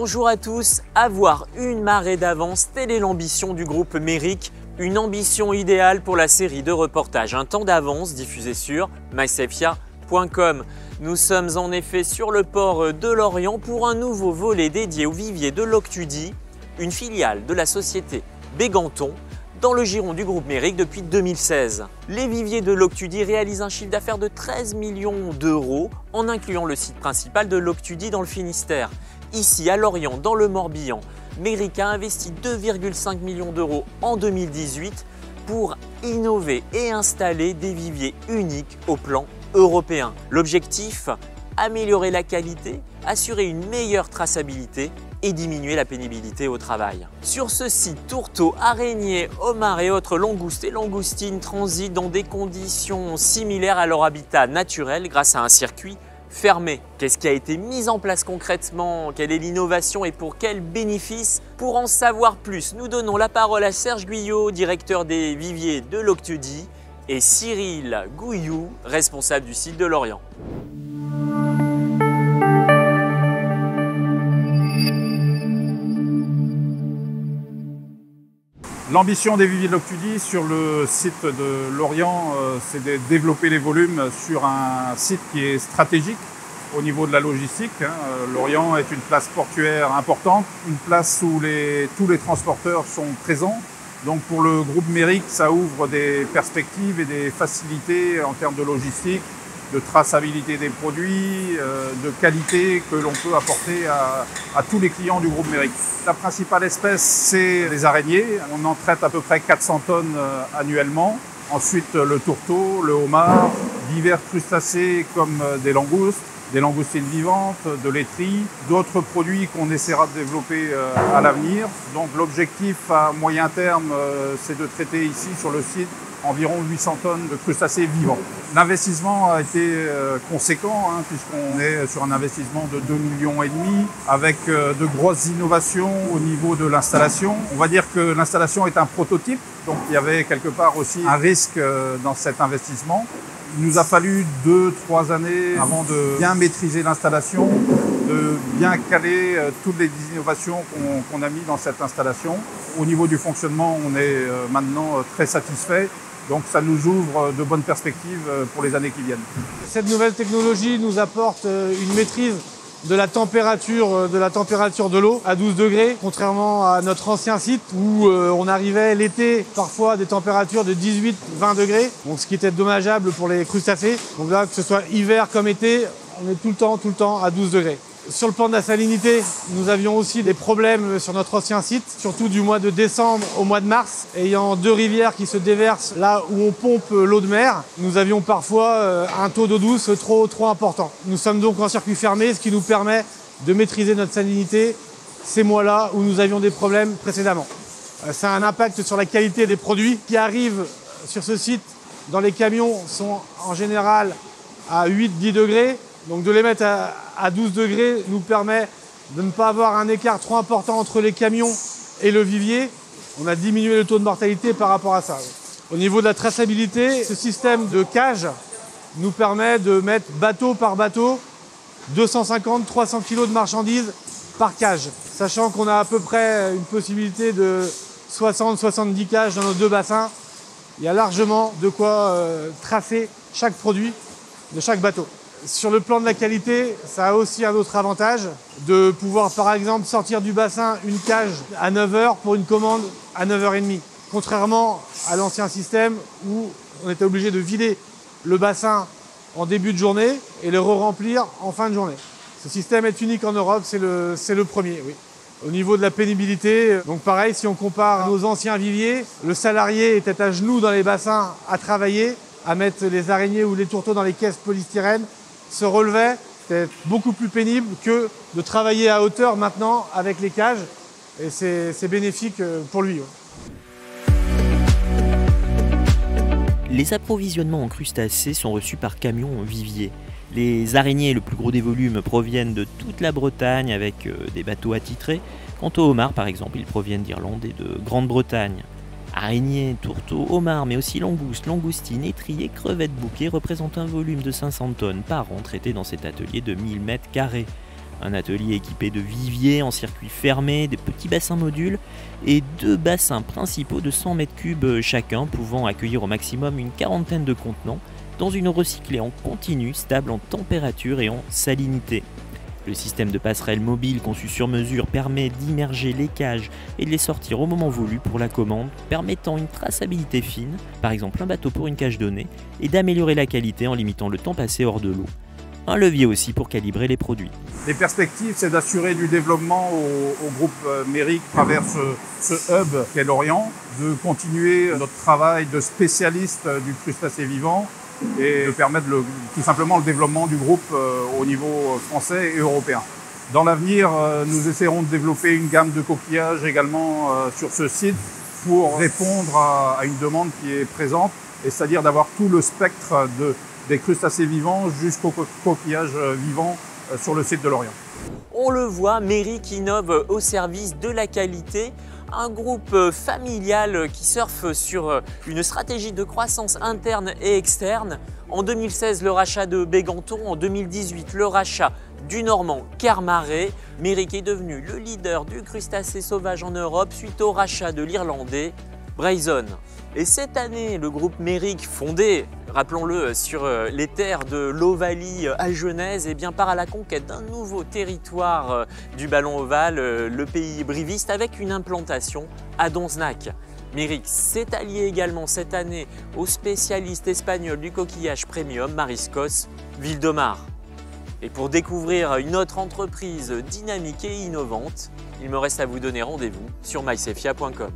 Bonjour à tous, avoir une marée d'avance, telle est l'ambition du groupe Méric, une ambition idéale pour la série de reportages Un temps d'avance diffusée sur mysafia.com. Nous sommes en effet sur le port de Lorient pour un nouveau volet dédié au vivier de Loctudy, une filiale de la société Béganton, dans le giron du groupe Méric depuis 2016. Les viviers de Loctudy réalisent un chiffre d'affaires de 13 millions d'euros en incluant le site principal de Loctudy dans le Finistère. Ici à Lorient, dans le Morbihan, Méric a investi 2,5 millions d'euros en 2018 pour innover et installer des viviers uniques au plan européen. L'objectif, améliorer la qualité, assurer une meilleure traçabilité et diminuer la pénibilité au travail. Sur ce site, tourteaux, araignées, homards et autres langoustes et langoustines transitent dans des conditions similaires à leur habitat naturel grâce à un circuit fermé. Qu'est-ce qui a été mis en place concrètement? Quelle est l'innovation et pour quels bénéfices? Pour en savoir plus, nous donnons la parole à Serge Guyot, directeur des viviers de Loctudy, et Cyril Gouillou, responsable du site de Lorient. L'ambition des viviers de Loctudy sur le site de Lorient, c'est de développer les volumes sur un site qui est stratégique au niveau de la logistique. Lorient est une place portuaire importante, une place où tous les transporteurs sont présents. Donc pour le groupe Méric, ça ouvre des perspectives et des facilités en termes de logistique, de traçabilité des produits, de qualité que l'on peut apporter à tous les clients du groupe Méric. La principale espèce, c'est les araignées. On en traite à peu près 400 tonnes annuellement. Ensuite, le tourteau, le homard, divers crustacés comme des langoustes, des langoustines vivantes, de laiterie, d'autres produits qu'on essaiera de développer à l'avenir. Donc l'objectif à moyen terme, c'est de traiter ici sur le site environ 800 tonnes de crustacés vivants. L'investissement a été conséquent, puisqu'on est sur un investissement de 2,5 millions avec de grosses innovations au niveau de l'installation. On va dire que l'installation est un prototype, donc il y avait quelque part aussi un risque dans cet investissement. Il nous a fallu 2-3 années avant de bien maîtriser l'installation, de bien caler toutes les innovations qu'on a mis dans cette installation. Au niveau du fonctionnement, on est maintenant très satisfait. Donc ça nous ouvre de bonnes perspectives pour les années qui viennent. Cette nouvelle technologie nous apporte une maîtrise de la température de l'eau à 12 degrés, contrairement à notre ancien site où on arrivait l'été parfois à des températures de 18-20 degrés, donc ce qui était dommageable pour les crustacés. Donc là, que ce soit hiver comme été, on est tout le temps à 12 degrés. Sur le plan de la salinité, nous avions aussi des problèmes sur notre ancien site, surtout du mois de décembre au mois de mars, ayant deux rivières qui se déversent là où on pompe l'eau de mer. Nous avions parfois un taux d'eau douce trop important. Nous sommes donc en circuit fermé, ce qui nous permet de maîtriser notre salinité ces mois-là où nous avions des problèmes précédemment. Ça a un impact sur la qualité des produits qui arrivent sur ce site. Dans les camions sont en général à 8-10 degrés. Donc de les mettre à 12 degrés nous permet de ne pas avoir un écart trop important entre les camions et le vivier. On a diminué le taux de mortalité par rapport à ça. Au niveau de la traçabilité, ce système de cage nous permet de mettre bateau par bateau 250-300 kg de marchandises par cage. Sachant qu'on a à peu près une possibilité de 60-70 cages dans nos deux bassins, il y a largement de quoi tracer chaque produit de chaque bateau. Sur le plan de la qualité, ça a aussi un autre avantage de pouvoir par exemple sortir du bassin une cage à 9h pour une commande à 9h30. Contrairement à l'ancien système où on était obligé de vider le bassin en début de journée et le re-remplir en fin de journée. Ce système est unique en Europe, c'est le premier, oui. Au niveau de la pénibilité, donc pareil, si on compare à nos anciens viviers, le salarié était à genoux dans les bassins à travailler, à mettre les araignées ou les tourteaux dans les caisses polystyrène, se relevait, c'était beaucoup plus pénible que de travailler à hauteur maintenant avec les cages et c'est bénéfique pour lui. Les approvisionnements en crustacés sont reçus par camion vivier. Les araignées, le plus gros des volumes, proviennent de toute la Bretagne avec des bateaux attitrés. Quant aux homards, par exemple, ils proviennent d'Irlande et de Grande-Bretagne. Araignées, tourteaux, homards, mais aussi langoustes, langoustines, étriers, crevettes bouquets représentent un volume de 500 tonnes par an traité dans cet atelier de 1000 m². Un atelier équipé de viviers en circuit fermé, des petits bassins modules et 2 bassins principaux de 100 m3 chacun, pouvant accueillir au maximum une quarantaine de contenants dans une eau recyclée en continu, stable en température et en salinité. Le système de passerelle mobile conçu sur mesure permet d'immerger les cages et de les sortir au moment voulu pour la commande, permettant une traçabilité fine, par exemple un bateau pour une cage donnée, et d'améliorer la qualité en limitant le temps passé hors de l'eau. Un levier aussi pour calibrer les produits. Les perspectives, c'est d'assurer du développement au groupe Méric à travers ce hub qu'est l'Orient, de continuer notre travail de spécialiste du crustacé vivant et de permettre tout simplement le développement du groupe au niveau français et européen. Dans l'avenir, nous essaierons de développer une gamme de coquillages également sur ce site pour répondre à une demande qui est présente, et c'est-à-dire d'avoir tout le spectre des crustacés vivants jusqu'aux coquillages vivants sur le site de l'Orient. On le voit, Méric innove au service de la qualité. Un groupe familial qui surfe sur une stratégie de croissance interne et externe. En 2016, le rachat de Béganton. En 2018, le rachat du Normand Kermaré. Méric est devenu le leader du crustacé sauvage en Europe suite au rachat de l'Irlandais Brayson. Et cette année, le groupe Méric, fondé, rappelons-le, sur les terres de l'Ovalie à Genèse, part à la conquête d'un nouveau territoire du ballon ovale, le pays briviste, avec une implantation à Donzenac. Méric s'est allié également cette année au spécialiste espagnol du coquillage premium, Mariscos Vildomar. Et pour découvrir une autre entreprise dynamique et innovante, il me reste à vous donner rendez-vous sur mysefia.com.